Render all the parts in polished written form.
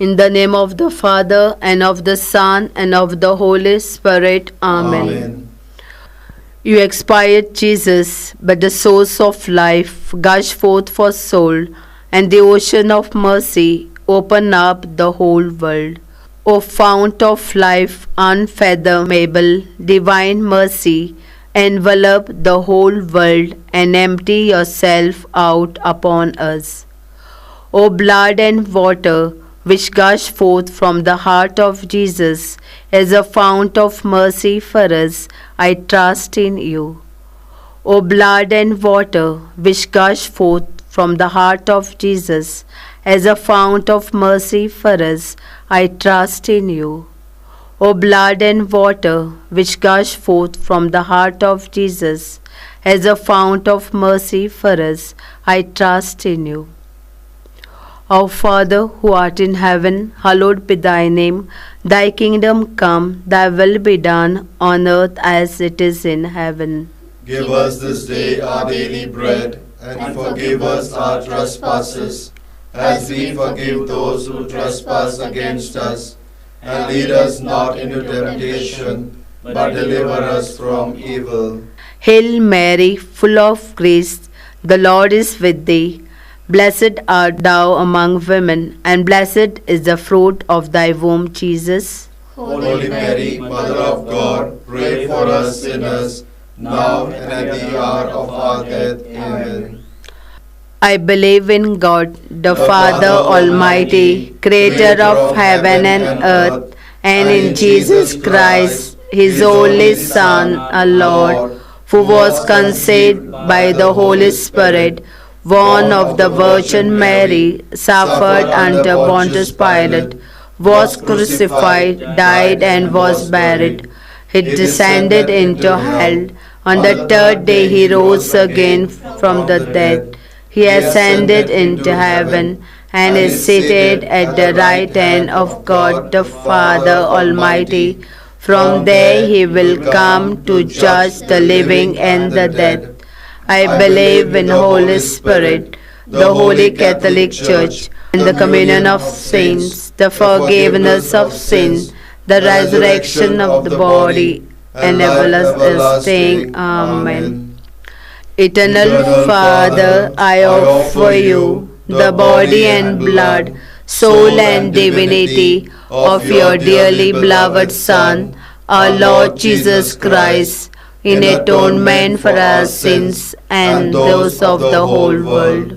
In the name of the Father, and of the Son, and of the Holy Spirit. Amen. Amen. You expired, Jesus, but the source of life gush forth for soul, and the ocean of mercy open up the whole world. O fount of life unfathomable, divine mercy, envelop the whole world and empty yourself out upon us. O blood and water, which gush forth from the heart of Jesus as a fount of mercy for us, I trust in you. O blood and water, which gush forth from the heart of Jesus as a fount of mercy for us, I trust in you. O blood and water, which gush forth from the heart of Jesus as a fount of mercy for us, I trust in you. Our Father, who art in heaven, hallowed be thy name. Thy kingdom come, thy will be done, on earth as it is in heaven. Give us this day our daily bread, and forgive us our trespasses, as we forgive those who trespass against us. And lead us not into temptation, but deliver us from evil. Hail Mary, full of grace, the Lord is with thee. Blessed art thou among women, and blessed is the fruit of thy womb, Jesus. Holy Mary, Mother of God, pray for us sinners, now and at the hour of our death. Amen. I believe in God, the Father Almighty, creator of heaven and earth, and in Jesus Christ, his only Son, our Lord, who was conceived by the Holy Spirit, born of the Virgin Mary, suffered under Pontius Pilate, was crucified, died, and was buried. He descended into hell. On the third day he rose again from the dead. He ascended into heaven and is seated at the right hand of God the Father Almighty. From there he will come to judge the living and the dead. I believe in the Holy Spirit, the Holy Catholic Church, and the communion of saints, the forgiveness of sin, the resurrection of the body, and everlasting. Amen. Eternal Father, I offer you the body and blood, soul and divinity of your dearly beloved Son, our Lord Jesus Christ, in atonement for our sins and those of the whole world.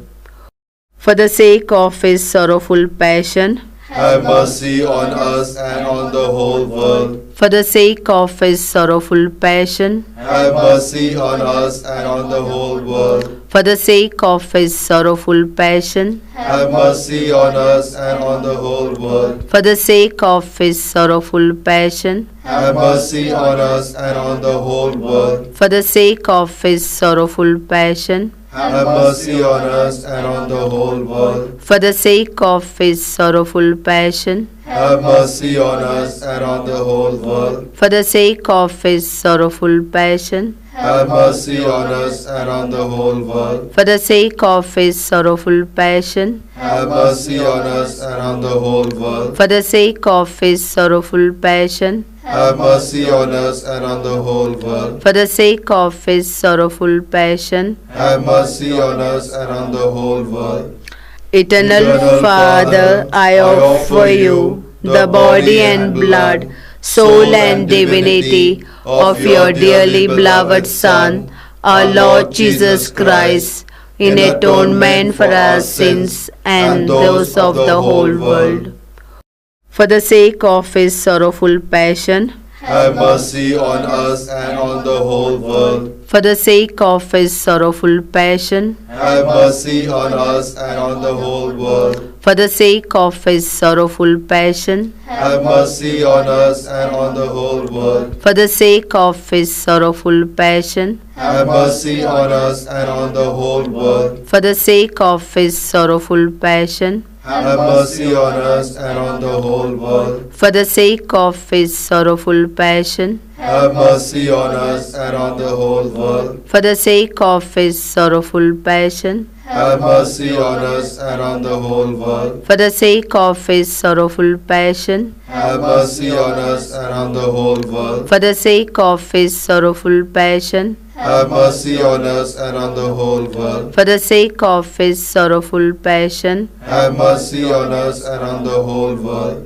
For the sake of his sorrowful passion, have mercy on us and on the whole world. For the sake of his sorrowful passion, have mercy on us and on the whole world. For the sake of his sorrowful passion, have mercy on us and on the whole world. For the sake of his sorrowful passion, have mercy on us and on the whole world. For the sake of his sorrowful passion, have mercy on us and on the whole world. For the sake of his sorrowful passion, have mercy on us and on the whole world. For the sake of his sorrowful passion, have mercy on us and on the whole world. For the sake of his sorrowful passion, have mercy on us and on the whole world. For the sake of his sorrowful passion, have mercy on us and on the whole world. For the sake of his sorrowful passion, have mercy on us and on the whole world. Eternal Father, I offer you the body and blood, soul and divinity of your dearly beloved Son, our Lord Jesus Christ, in atonement for our sins and those of the whole world. For the sake of his sorrowful passion, have mercy on us and on the whole world. For the sake of his sorrowful passion, have mercy on us and on the whole world. For the sake of his sorrowful passion, have mercy on us and on the whole world. For the sake of his sorrowful passion, have mercy on us and on the whole world. For the sake of his sorrowful passion, have mercy on us and on the whole world. For the sake of his sorrowful passion, have mercy on us and on the whole world. For the sake of his sorrowful passion, Have mercy on us and on the whole world. for the sake of his sorrowful passion, Have mercy on us and on the whole world. for the sake of his sorrowful passion, Have mercy on us and on the whole world. for the sake of his sorrowful passion. Have mercy on us and on the whole world.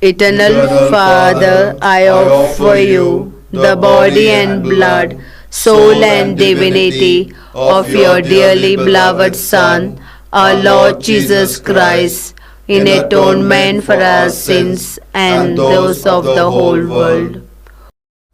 Eternal Father, I offer you the body and blood, soul and divinity of your dearly beloved Son, our Lord Jesus Christ, in atonement for our sins and those of the whole world.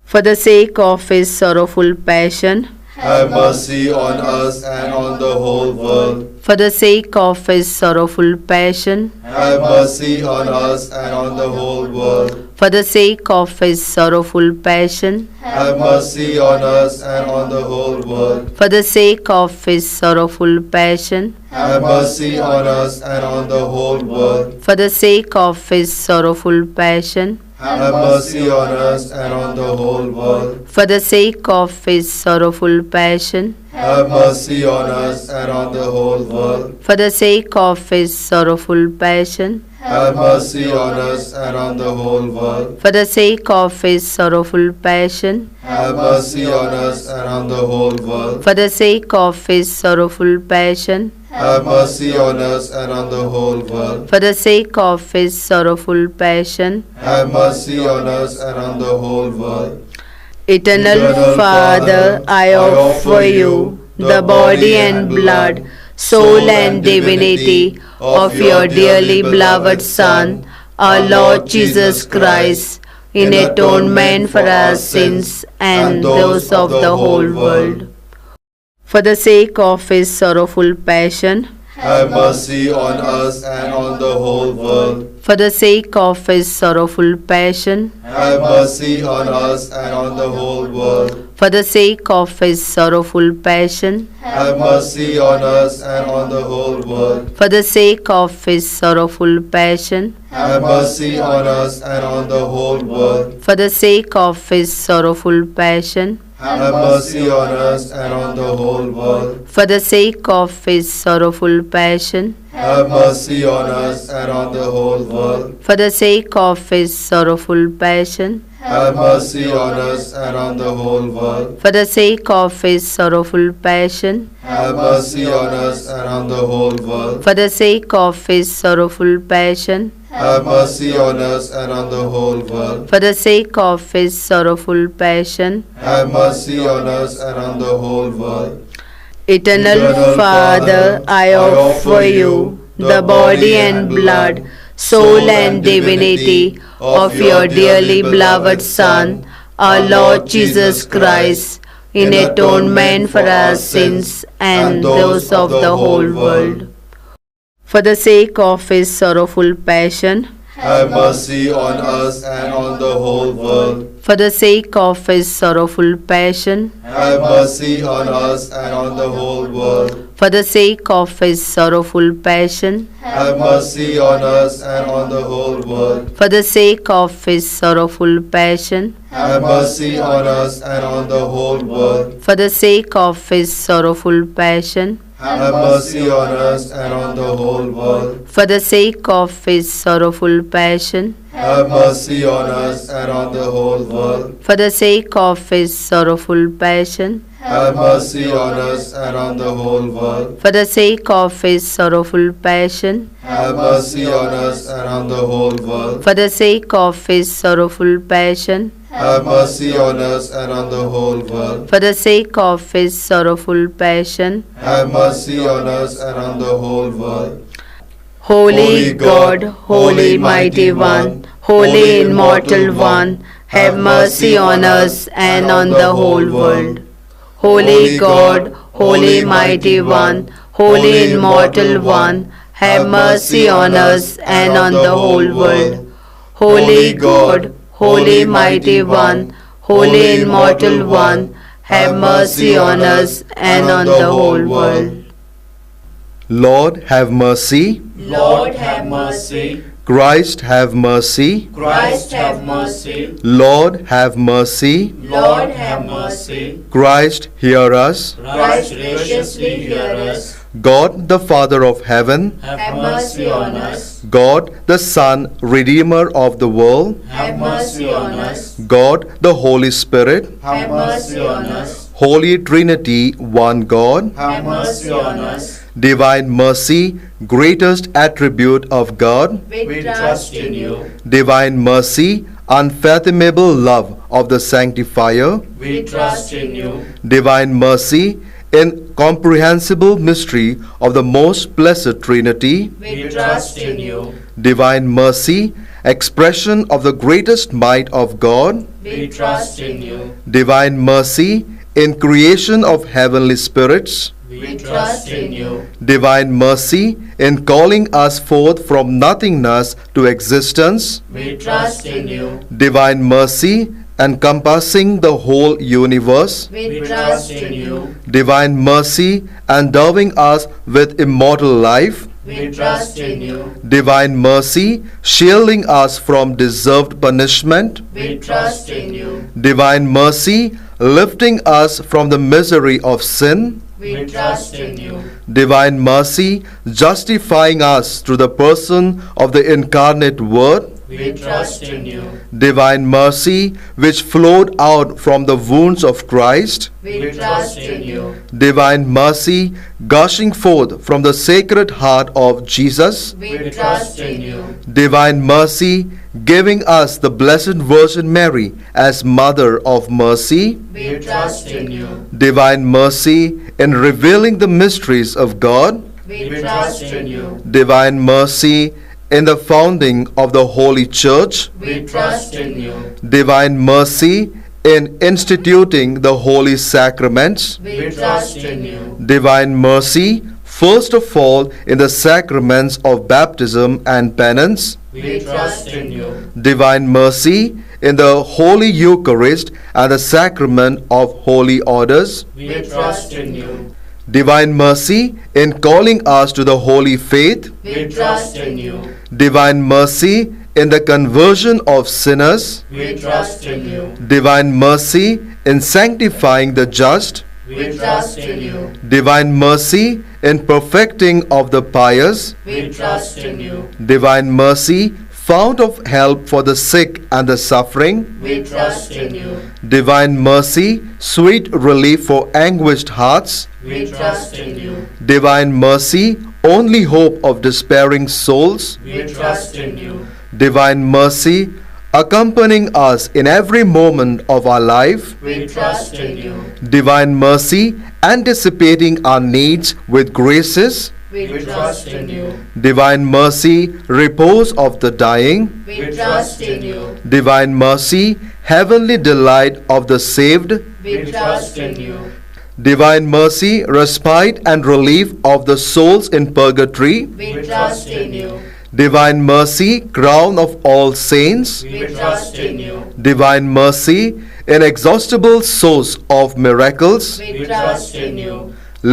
For the sake of his sorrowful passion, Have mercy on us and on the whole world. for the sake of his sorrowful passion, Have mercy on us and on the whole world. for the sake of his sorrowful passion, Have mercy on us and on the whole world. for the sake of his sorrowful passion, Have mercy on us and on the whole world. for the sake of his sorrowful passion, Have mercy on us and on the whole world. for the sake of his sorrowful passion, Have mercy on us and on the whole world. for the sake of his sorrowful passion, Have mercy on us and on the whole world. for the sake of his sorrowful passion, Have mercy on us and on the whole world. for the sake of his sorrowful passion, Have mercy on us and on the whole world. for the sake of his sorrowful passion. Have mercy on us and on the whole world. Eternal Father, I offer you the body and blood, soul and divinity of your dearly beloved Son, our Lord Jesus Christ, in atonement for our sins and those of the whole world. For the sake of his sorrowful passion, Have mercy on us and on the whole world. for the sake of his sorrowful passion, Have mercy on us and on the whole world. for the sake of his sorrowful passion, Have mercy on us and on the whole world. for the sake of his sorrowful passion, Have mercy on us and on the whole world. for the sake of his sorrowful passion, Have mercy on us and on the whole world. for the sake of his sorrowful passion, Have mercy on us and on the whole world. for the sake of his sorrowful passion, Have mercy on us and on the whole world. for the sake of his sorrowful passion, Have mercy on us and on the whole world. for the sake of his sorrowful passion, Have mercy on us and on the whole world. for the sake of his sorrowful passion. Have mercy on us and on the whole world. Eternal Father, I offer you the body and blood, soul and divinity of your dearly beloved Son, our Lord Jesus Christ, in atonement for our sins and those of the whole world. For the sake of his sorrowful passion, Have mercy on us and on the whole world. for the sake of his sorrowful passion, Have mercy on us and on the whole world. for the sake of his sorrowful passion, Have mercy on us and on the whole world. for the sake of his sorrowful passion, Have mercy on us and on the whole world. for the sake of his sorrowful passion, Have mercy on us and on the whole world. for the sake of his sorrowful passion, Have mercy on us and on the whole world. for the sake of his sorrowful passion, Have mercy on us and on the whole world. for the sake of his sorrowful passion, Have mercy on us and on the whole world. for the sake of his sorrowful passion, Have mercy on us and on the whole world. for the sake of his sorrowful passion. Have mercy on us and on the whole world. Holy God, Holy Mighty One, Holy Immortal One, have mercy on us and on the whole world. Holy God, Holy Mighty One, Holy Immortal One, have mercy on us and on the whole world. Holy God, Holy Mighty One, Holy Immortal One, have mercy on us and on the whole world. Lord, have mercy. Lord, have mercy. Christ have mercy. Christ have mercy. Lord have mercy. Lord have mercy. Christ hear us. Christ graciously hear us. God the Father of heaven, Have mercy on us. God the Son, Redeemer of the world, Have mercy on us. God the Holy Spirit, Have mercy on us. Holy Trinity, one God, Have mercy on us. divine mercy, greatest attribute of God, We trust in you. divine mercy, unfathomable love of the Sanctifier, We trust in you. divine mercy, incomprehensible mystery of the most blessed Trinity, We trust in you. divine mercy, expression of the greatest might of God, We trust in you. divine mercy, in creation of heavenly spirits, We trust in you. divine mercy, in calling us forth from nothingness to existence, We trust in you. divine mercy, encompassing the whole universe, We trust in you. divine mercy, endowing us with immortal life, We trust in you. divine mercy, shielding us from deserved punishment, We trust in you. divine mercy, lifting us from the misery of sin, We trust in you. divine mercy, justifying us through the person of the incarnate Word, We trust in you. divine mercy, which flowed out from the wounds of Christ, We trust in you. divine mercy, gushing forth from the sacred heart of Jesus, We trust in you. divine mercy, giving us the Blessed Virgin Mary as Mother of Mercy, We trust in you. divine mercy, in revealing the mysteries of God, We trust in you. divine mercy, in the founding of the Holy Church, We trust in you. divine mercy, in instituting the holy sacraments, We trust in you. divine mercy, first of all in the sacraments of baptism and penance, We trust in you. divine mercy, in the Holy Eucharist and the sacrament of holy orders, We trust in you. divine mercy, in calling us to the holy faith, We trust in you. divine mercy, in the conversion of sinners, We trust in you. divine mercy, in sanctifying the just, We trust in you. divine mercy, in perfecting of the pious, We trust in you. divine mercy, fount of help for the sick and the suffering, We trust in you. divine mercy, sweet relief for anguished hearts, We trust in you. divine mercy, only hope of despairing souls, We trust in you. divine mercy, accompanying us in every moment of our life, We trust in you. divine mercy, anticipating our needs with graces, We trust in you. divine mercy, repose of the dying, We trust in you. divine mercy, heavenly delight of the saved, We trust in you. divine mercy, respite and relief of the souls in purgatory, We trust in you. divine mercy, crown of all saints, We trust in you. divine mercy, inexhaustible source of miracles, We trust in you.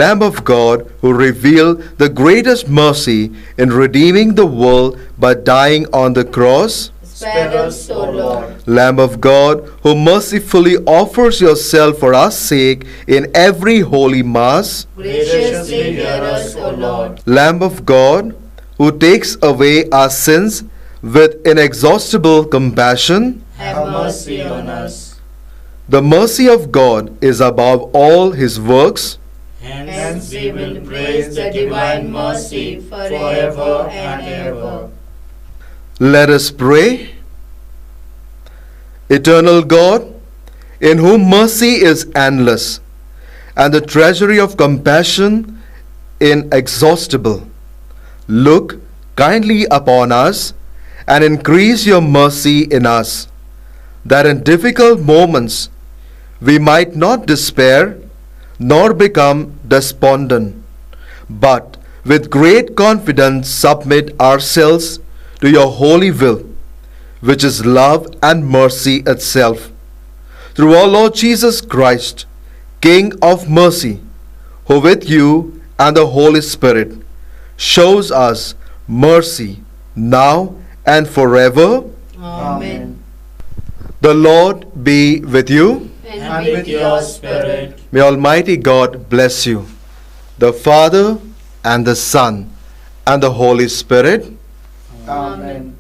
Lamb of God, who revealed the greatest mercy in redeeming the world by dying on the cross, Spare us, O Lord. Lamb of God, who mercifully offers yourself for our sake in every holy Mass, Graciously hear us, O Lord. Lamb of God, who takes away our sins with inexhaustible compassion, Have mercy on us. the mercy of God is above all his works. Hence we will praise the divine mercy forever and ever. Let us pray. Eternal God, in whom mercy is endless and the treasury of compassion inexhaustible, look kindly upon us and increase your mercy in us, that in difficult moments we might not despair nor become despondent, but with great confidence submit ourselves to your holy will, which is love and mercy itself. Through our Lord Jesus Christ, King of mercy, who with you and the Holy Spirit shows us mercy now and forever. Amen. The Lord be with you. And with your spirit. May Almighty God bless you, the Father and the Son and the Holy Spirit. Amen.